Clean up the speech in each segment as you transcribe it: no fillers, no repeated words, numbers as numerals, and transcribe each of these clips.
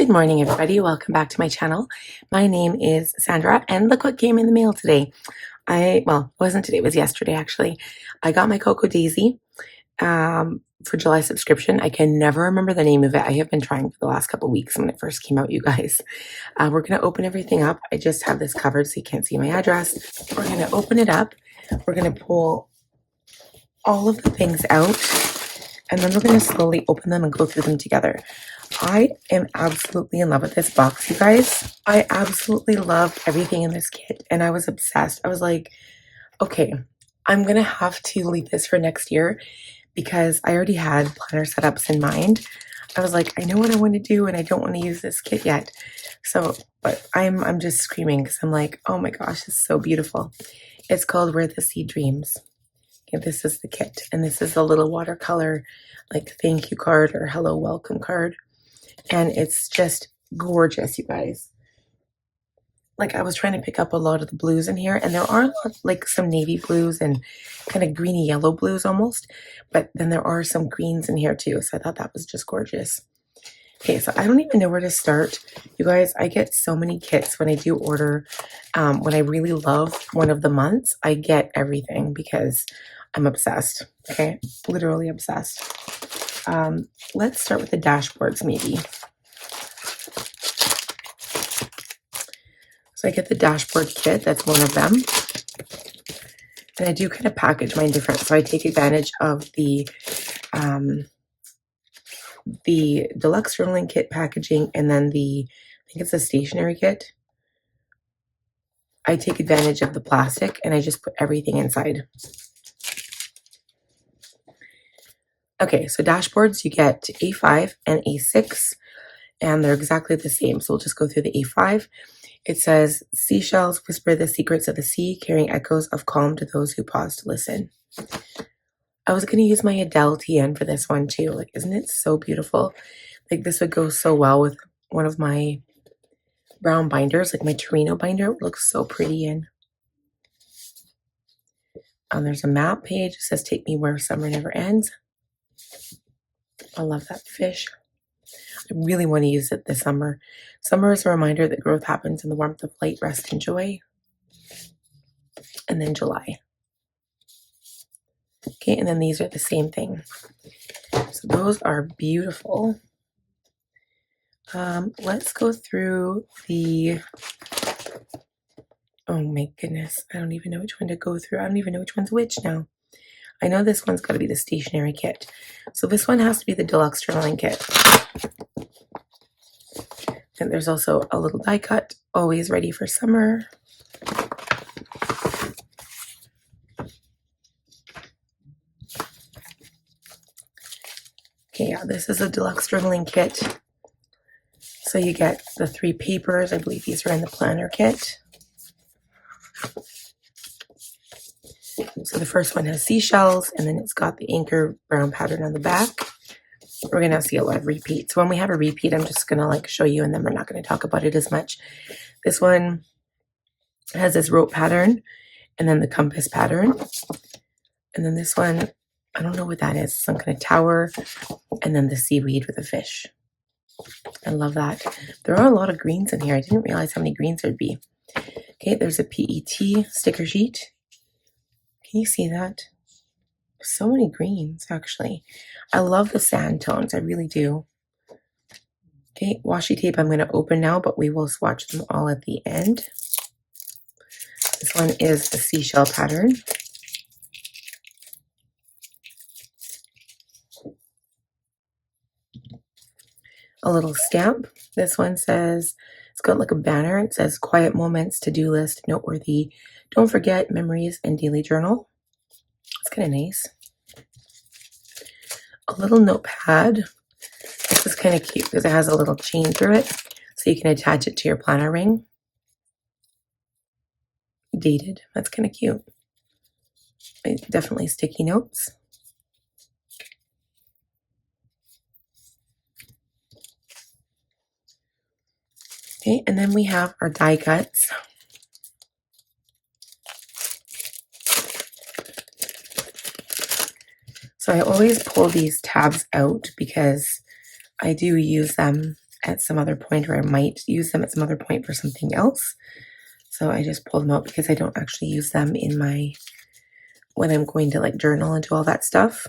Good morning, everybody. Welcome back to my channel. My name is Sandra, and look what came in the mail today. Well, it wasn't today, it was yesterday, actually. I got my Cocoa Daisy for July subscription. I can never remember the name of it. I have been trying for the last couple weeks when it first came out, you guys. We're going to open everything up. I just have this covered so you can't see my address. We're going to open it up. We're going to pull all of the things out, and then we're going to slowly open them and go through them together. I am absolutely in love with this box, you guys. I absolutely love everything in this kit, and I was obsessed. I was like, okay, I'm going to have to leave this for next year because I already had planner setups in mind. I was like, I know what I want to do, and I don't want to use this kit yet. So, but I'm just screaming because I'm like, oh my gosh, it's so beautiful. It's called Where the Sea Dreams. Okay, this is the kit, and this is a little watercolor, like thank you card or hello welcome card. And it's just gorgeous, you guys. Like, I was trying to pick up a lot of the blues in here, and there are like some navy blues and kind of greeny yellow blues almost, but then there are some greens in here too, so I thought that was just gorgeous. Okay, so I don't even know where to start. You guys, I get so many kits when I do order. When I really love one of the months, I get everything because I'm obsessed, okay? Literally obsessed. Let's start with the dashboards maybe. So I get the dashboard kit, that's one of them. And I do kind of package mine different. So I take advantage of the deluxe journaling kit packaging, and then I think it's a stationery kit. I take advantage of the plastic and I just put everything inside. Okay, so dashboards, you get A5 and A6, and they're exactly the same. So we'll just go through the A5. It says, seashells whisper the secrets of the sea, carrying echoes of calm to those who pause to listen. I was going to use my Adele TN for this one too. Like, isn't it so beautiful? Like, this would go so well with one of my brown binders, like my Torino binder. It looks so pretty in. There's a map page. It says, take me where summer never ends. I love that fish. I really want to use it this summer. Summer is a reminder that growth happens in the warmth of light, rest, and joy. And then July. Okay, and then these are the same thing. So those are beautiful. Let's go through the... Oh my goodness. I don't even know which one to go through. I don't even know which one's which now. I know this one's got to be the stationery kit. So this one has to be the deluxe journaling kit. And there's also a little die cut, always ready for summer. Okay, yeah, this is a deluxe journaling kit. So you get the 3 papers. I believe these are in the planner kit. So the first one has seashells, and then it's got the anchor brown pattern on the back. We're going to see a lot of repeats. When we have a repeat, I'm just going to like show you, and then we're not going to talk about it as much. This one has this rope pattern, and then the compass pattern. And then this one, I don't know what that is. Some kind of tower, and then the seaweed with a fish. I love that. There are a lot of greens in here. I didn't realize how many greens there'd be. Okay, there's a PET sticker sheet. Can you see that? So many greens, actually. I love the sand tones. I really do. Okay, washi tape I'm going to open now, but we will swatch them all at the end. This one is the seashell pattern. A little stamp. This one says, it's got like a banner. It says, quiet moments, to-do list, noteworthy, don't forget, memories, and daily journal. It's kind of nice. A little notepad. This is kind of cute because it has a little chain through it, so you can attach it to your planner ring. Dated. That's kind of cute. Definitely sticky notes. Okay, and then we have our die cuts. So I always pull these tabs out because I do use them at some other point, or I might use them at some other point for something else. So I just pull them out because I don't actually use them in my, when I'm going to like journal and do all that stuff.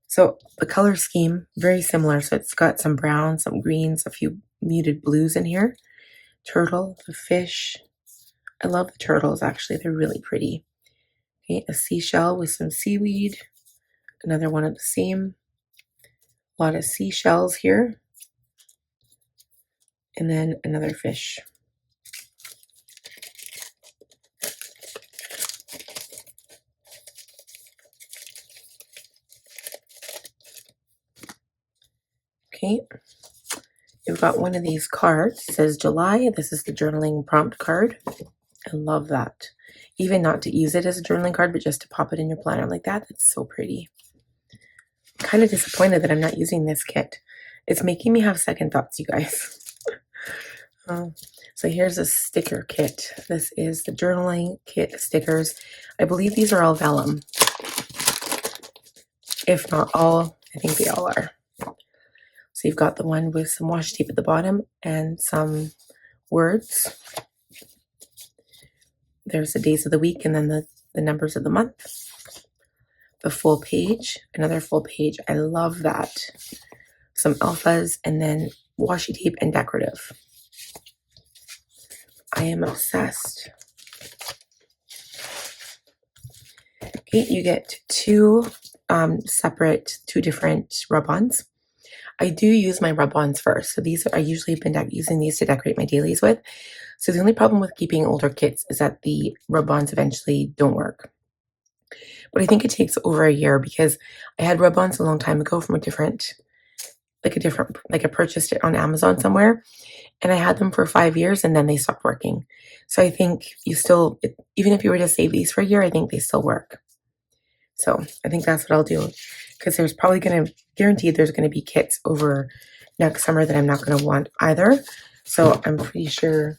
So the color scheme, very similar. So it's got some browns, some greens, a few muted blues in here. Turtle, the fish. I love the turtles, actually. They're really pretty. Okay, a seashell with some seaweed. Another one of the same. A lot of seashells here. And then another fish. Okay, you've got one of these cards. It says July. This is the journaling prompt card. I love that. Even not to use it as a journaling card, but just to pop it in your planner like that. That's so pretty. I'm kind of disappointed that I'm not using this kit. It's making me have second thoughts, you guys. So here's a sticker kit. This is the journaling kit stickers. I believe these are all vellum. If not all, I think they all are. So you've got the one with some washi tape at the bottom and some words. There's the days of the week and then the numbers of the month. The full page, another full page. I love that. Some alphas and then washi tape and decorative. I am obsessed. Okay, you get two different rub-ons. I do use my rub-ons first. So these, I usually have been using these to decorate my dailies with. So the only problem with keeping older kits is that the rub-ons eventually don't work. But I think it takes over a year because I had rub-ons a long time ago from I purchased it on Amazon somewhere, and I had them for 5 years and then they stopped working. So I think even if you were to save these for a year, I think they still work. So I think that's what I'll do, because there's probably guaranteed there's going to be kits over next summer that I'm not going to want either. So I'm pretty sure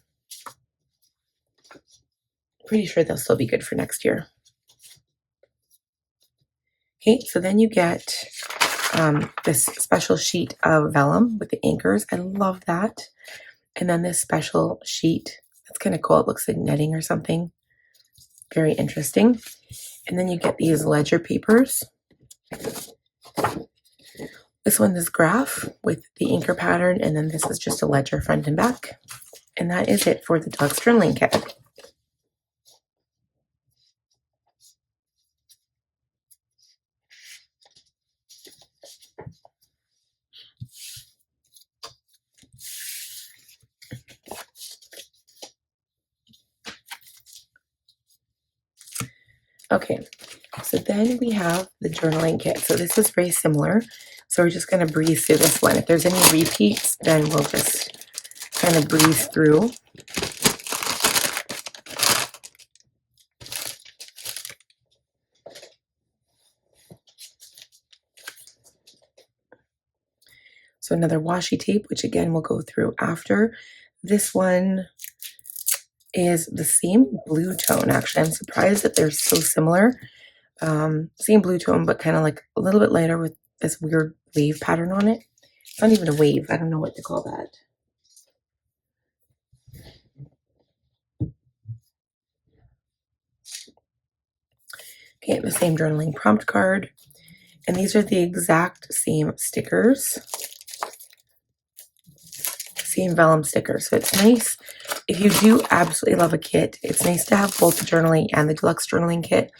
they'll still be good for next year. Okay, so then you get this special sheet of vellum with the anchors. I love that. And then this special sheet, that's kind of cool. It looks like netting or something. Very interesting. And then you get these ledger papers. This one is graph with the anchor pattern, and then this is just a ledger front and back. And that is it for the deluxe journaling kit. Okay, so then we have the journaling kit. So this is very similar. So we're just going to breeze through this one. If there's any repeats, then we'll just kind of breeze through. So another washi tape, which again we'll go through after. This one is the same blue tone. Actually, I'm surprised that they're so similar. Same blue tone, but kind of like a little bit lighter with this weird wave pattern on it. It's not even a wave. I don't know what to call that. Okay, the same journaling prompt card. And these are the exact same stickers. Same vellum stickers. So it's nice. If you do absolutely love a kit, it's nice to have both the journaling and the deluxe journaling kit,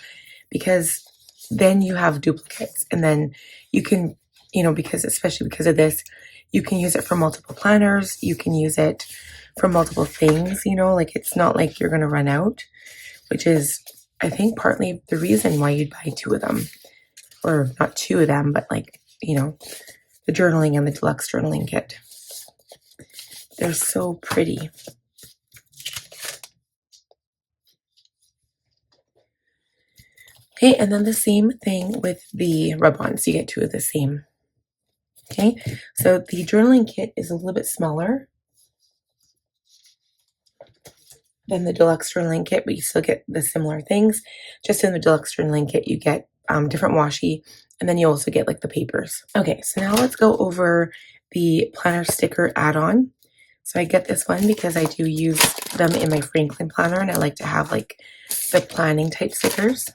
because then you have duplicates, and then you can, especially because of this, you can use it for multiple planners. You can use it for multiple things, like it's not like you're going to run out, which is, I think, partly the reason why you'd buy two of them, or not two of them, but the journaling and the deluxe journaling kit. They're so pretty. Okay, and then the same thing with the rub-ons. You get two of the same. Okay, so the journaling kit is a little bit smaller than the deluxe journaling kit, but you still get the similar things. Just in the deluxe journaling kit, you get different washi, and then you also get like the papers. Okay, so now let's go over the planner sticker add-on. So I get this one because I do use them in my Franklin planner, and I like to have like the planning type stickers.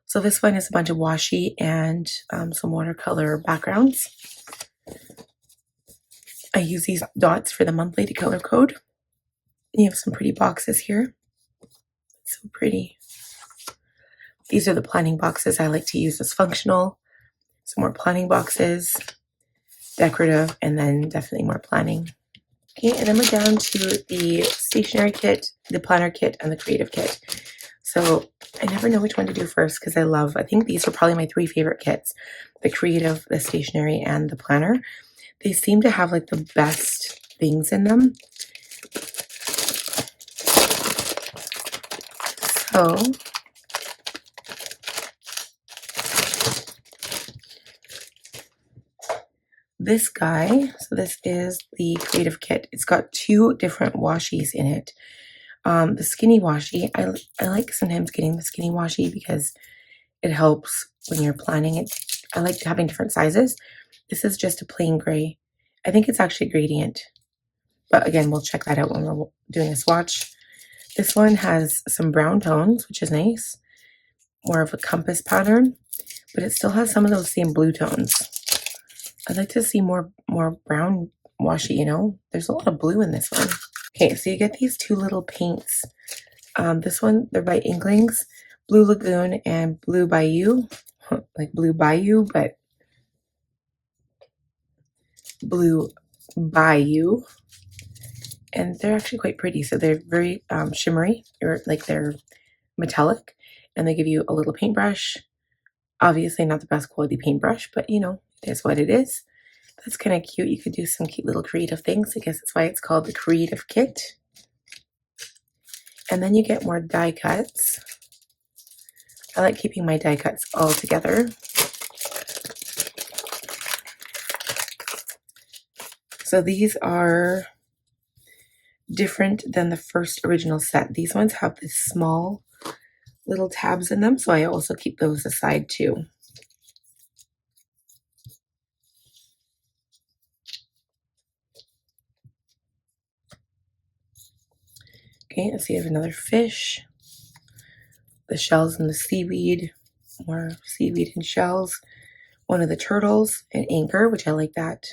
So this one is a bunch of washi and some watercolor backgrounds. I use these dots for the monthly to color code. You have some pretty boxes here. So pretty. These are the planning boxes I like to use as functional. Some more planning boxes, decorative, and then definitely more planning. Okay, and then we're down to the stationery kit, the planner kit, and the creative kit. So I never know which one to do first because I think these are probably my 3 favorite kits: the creative, the stationery, and the planner. They seem to have like the best things in them. So this guy, so this is the creative kit. It's got 2 different washies in it. The skinny washi, I like sometimes getting the skinny washi because it helps when you're planning it. I like having different sizes. This is just a plain gray. I think it's actually a gradient, but again, we'll check that out when we're doing a swatch. This one has some brown tones, which is nice. More of a compass pattern, but it still has some of those same blue tones. I'd like to see more brown washi, you know? There's a lot of blue in this one. Okay, so you get these 2 little paints. This one, they're by Inklings, Blue Lagoon and Blue Bayou. Like Blue Bayou, but Blue Bayou. And they're actually quite pretty. So they're very shimmery, or like they're metallic. And they give you a little paintbrush. Obviously not the best quality paintbrush, but you know, it is what it is. That's kind of cute. You could do some cute little creative things. I guess that's why it's called the creative kit. And then you get more die cuts. I like keeping my die cuts all together. So these are different than the first original set. These ones have this small little tabs in them, so I also keep those aside too. Okay, let's see, I have another fish, the shells and the seaweed, more seaweed and shells, one of the turtles, an anchor, which I like that,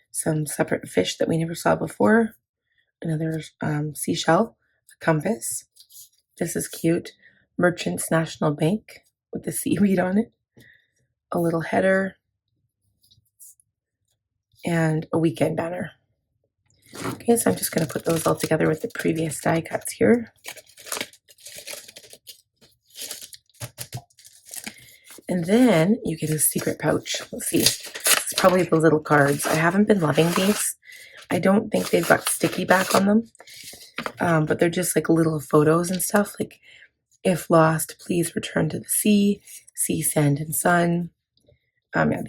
some separate fish that we never saw before, another seashell, a compass, this is cute, Merchants National Bank with the seaweed on it, a little header, and a weekend banner. Okay, so I'm just going to put those all together with the previous die cuts here. And then you get a secret pouch. Let's see. It's probably the little cards. I haven't been loving these. I don't think they've got sticky back on them. But they're just like little photos and stuff. Like, if lost, please return to the sea, sand, and sun. Yeah,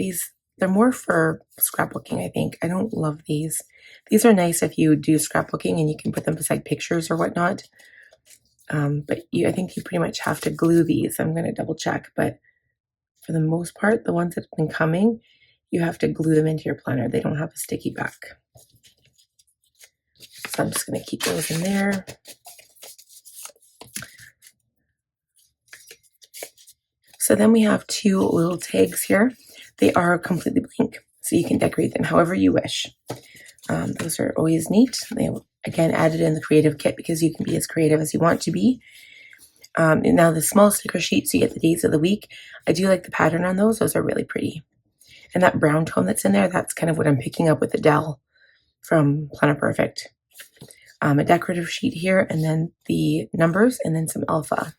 they're more for scrapbooking, I think. I don't love these. These are nice if you do scrapbooking and you can put them beside pictures or whatnot. But I think you pretty much have to glue these. I'm going to double check, but for the most part, the ones that have been coming, you have to glue them into your planner. They don't have a sticky back. So I'm just going to keep those in there. So then we have 2 little tags here. They are completely blank, so you can decorate them however you wish. Those are always neat. They, again, added in the creative kit because you can be as creative as you want to be. And now the small sticker sheets, you get the days of the week. I do like the pattern on those. Those are really pretty. And that brown tone that's in there, that's kind of what I'm picking up with the Dell from Planner Perfect. A decorative sheet here, and then the numbers, and then some alpha.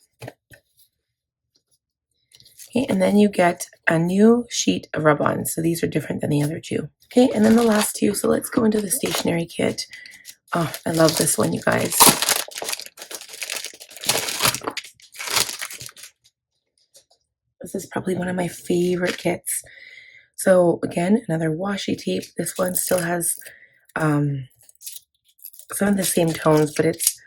Okay, and then you get a new sheet of rub-ons. So these are different than the other 2. Okay, and then the last 2. So let's go into the stationery kit. Oh, I love this one, you guys. This is probably one of my favorite kits. So again, another washi tape. This one still has some of the same tones, but it's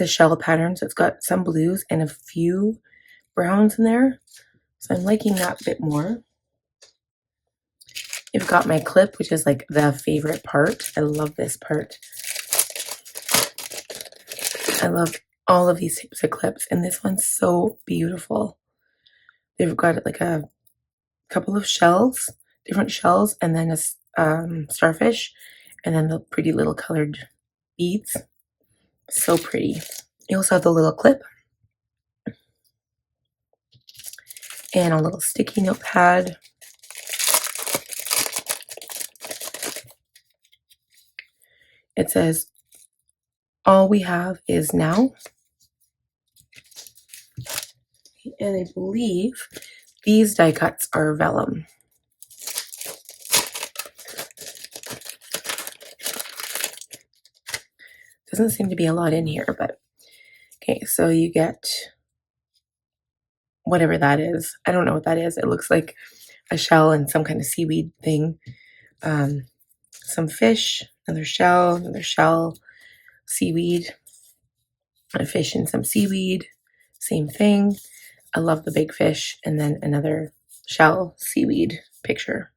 a shell pattern. So it's got some blues and a few browns in there. So I'm liking that a bit more. You've got my clip, which is like the favorite part. I love this part. I love all of these types of clips, and this one's so beautiful. They've got like a couple of shells, different shells, and then a starfish, and then the pretty little colored beads. So pretty. You also have the little clip and a little sticky notepad. It says, all we have is now. And I believe these die cuts are vellum. Doesn't seem to be a lot in here, but okay, so you get whatever that is. I don't know what that is. It looks like a shell and some kind of seaweed thing. Some fish, another shell, seaweed, a fish and some seaweed, same thing. I love the big fish, and then another shell, seaweed picture.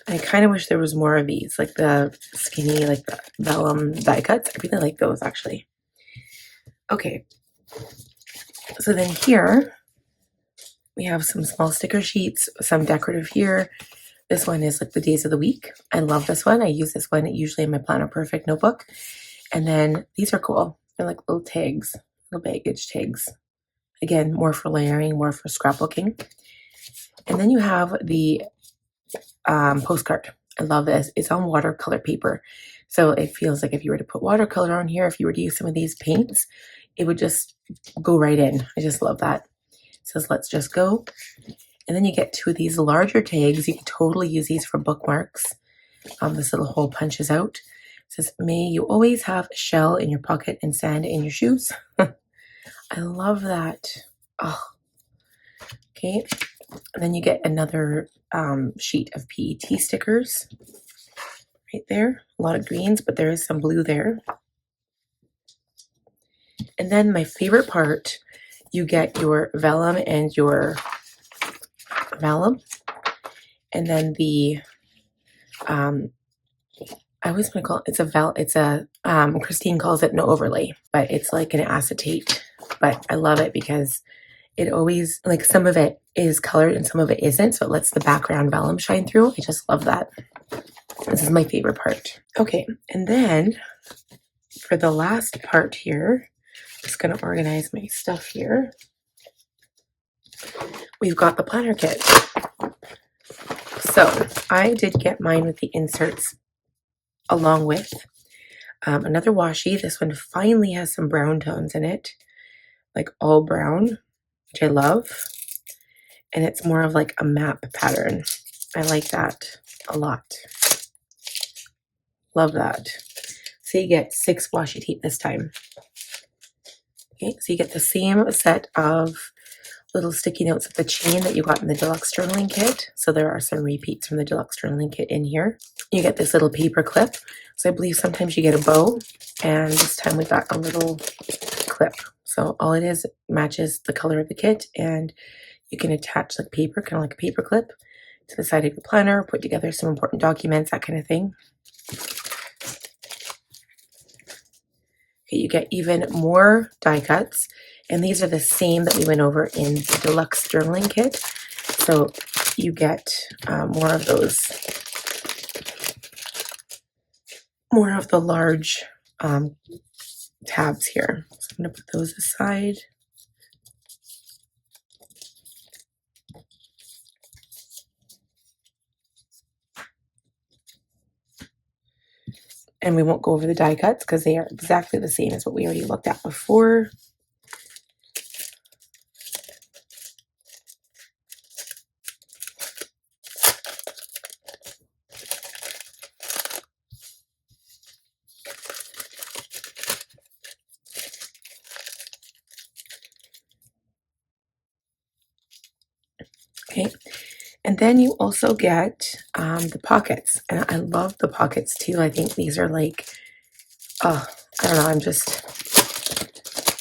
I kind of wish there was more of these, like the skinny, like the vellum die cuts. I really like those actually. Okay, so then here we have some small sticker sheets, some decorative here. This one is like the days of the week. I love this one. I use this one usually in my Planner Perfect notebook. And then these are cool. They're like little tags, little baggage tags. Again, more for layering, more for scrapbooking. And then you have the postcard. I love this. It's on watercolor paper. So it feels like if you were to put watercolor on here, if you were to use some of these paints, it would just go right in. I just love that. It says, let's just go. And then you get two of these larger tags. You can totally use these for bookmarks. This little hole punches out. It says, may you always have a shell in your pocket and sand in your shoes. I love that. Oh, okay. And then you get another sheet of PET stickers right there. A lot of greens, but there is some blue there. And then my favorite part, you get your vellum and your vellum. And then the, I always want to call it, it's a, Christine calls it no overlay, but it's like an acetate. But I love it because it always, like some of it is colored and some of it isn't. So it lets the background vellum shine through. I just love that. This is my favorite part. Okay, and then for the last part here, I'm just going to organize my stuff here. We've got the planner kit. So I did get mine with the inserts along with another washi. This one finally has some brown tones in it, like all brown, which I love. And it's more of like a map pattern. I like that a lot. Love that. So you get 6 washi tape this time. Okay, so you get the same set of little sticky notes of the chain that you got in the deluxe journaling kit. So there are some repeats from the deluxe journaling kit in here. You get this little paper clip. So I believe sometimes you get a bow, and this time we got a little clip. So all it is matches the color of the kit, and you can attach like paper, kind of like a paper clip, to the side of your planner, put together some important documents, that kind of thing. Okay, you get even more die cuts, and these are the same that we went over in the deluxe journaling kit. So you get more of those, more of the large tabs here. So I'm going to put those aside. And we won't go over the die cuts because they are exactly the same as what we already looked at before. Okay, and then you also get the pockets, and I love the pockets too. I think these are like, oh, I don't know,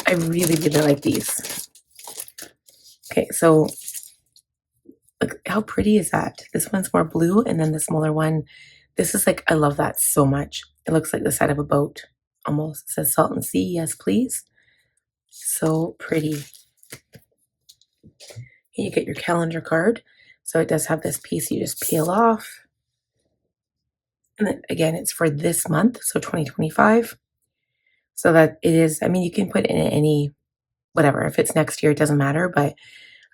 I really, really like these. Okay, so look how pretty is that? This one's more blue, and then the smaller one, this is like, I love that so much. It looks like the side of a boat, almost. It says Salt and Sea, yes please. So pretty. You get your calendar card. So it does have this piece you just peel off. And then again, it's for this month, so 2025. So that it is, I mean, you can put in any, whatever. If it's next year, it doesn't matter, but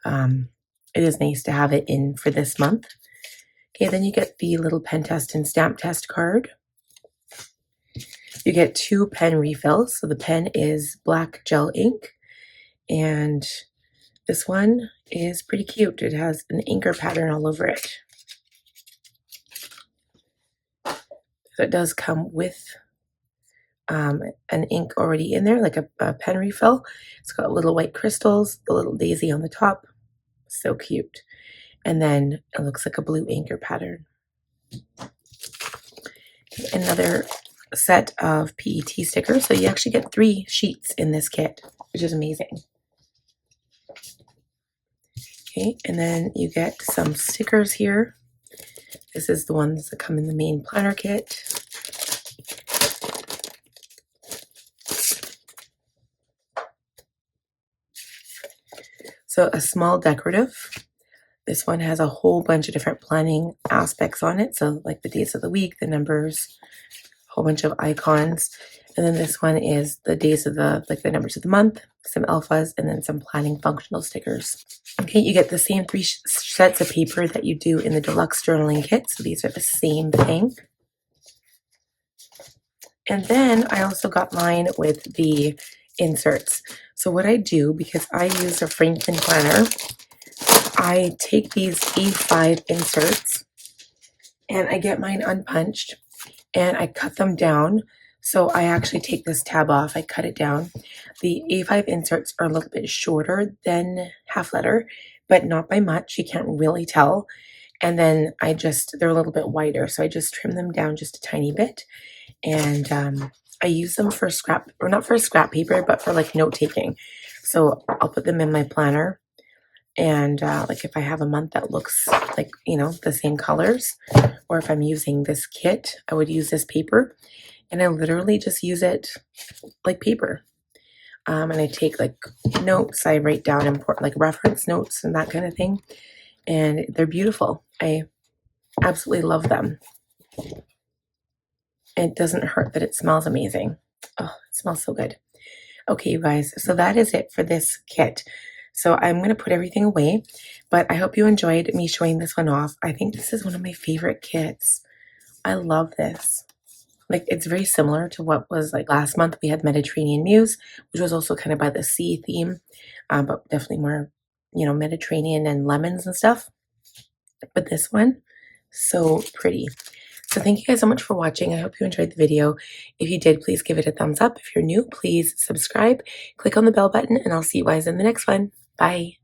it is nice to have it in for this month. Okay, then you get the little pen test and stamp test card. You get 2 pen refills. So the pen is black gel ink, and this one is pretty cute. It has an inker pattern all over it. So it does come with an ink already in there, like a pen refill. It's got little white crystals, the little daisy on the top. So cute. And then it looks like a blue inker pattern. Another set of PET stickers. So you actually get 3 sheets in this kit, which is amazing. Okay, and then you get some stickers here. This is the ones that come in the main planner kit. So a small decorative. This one has a whole bunch of different planning aspects on it. So like the days of the week, the numbers, a whole bunch of icons. And then this one is the days of the numbers of the month, some alphas, and then some planning functional stickers. Okay, you get the same 3 sets of paper that you do in the deluxe journaling kit. So these are the same thing. And then I also got mine with the inserts. So what I do, because I use a Franklin planner, I take these A5 inserts and I get mine unpunched and I cut them down. So I actually take this tab off, I cut it down. The A5 inserts are a little bit shorter than half letter, but not by much. You can't really tell. And then they're a little bit wider. So I just trim them down just a tiny bit. And I use them for scrap, or not for scrap paper, but for like note taking. So I'll put them in my planner. And like if I have a month that looks like, you know, the same colors, or if I'm using this kit, I would use this paper. And I literally just use it like paper. And I take like notes, I write down important like reference notes and that kind of thing. And they're beautiful. I absolutely love them. It doesn't hurt that it smells amazing. Oh, it smells so good. Okay, you guys, so that is it for this kit. So I'm going to put everything away, but I hope you enjoyed me showing this one off. I think this is one of my favorite kits. I love this. Like, it's very similar to what was like last month. We had Mediterranean Muse, which was also kind of by the sea theme, but definitely more, you know, Mediterranean and lemons and stuff. But this one, so pretty. So thank you guys so much for watching. I hope you enjoyed the video. If you did, please give it a thumbs up. If you're new, please subscribe, click on the bell button, and I'll see you guys in the next one. Bye.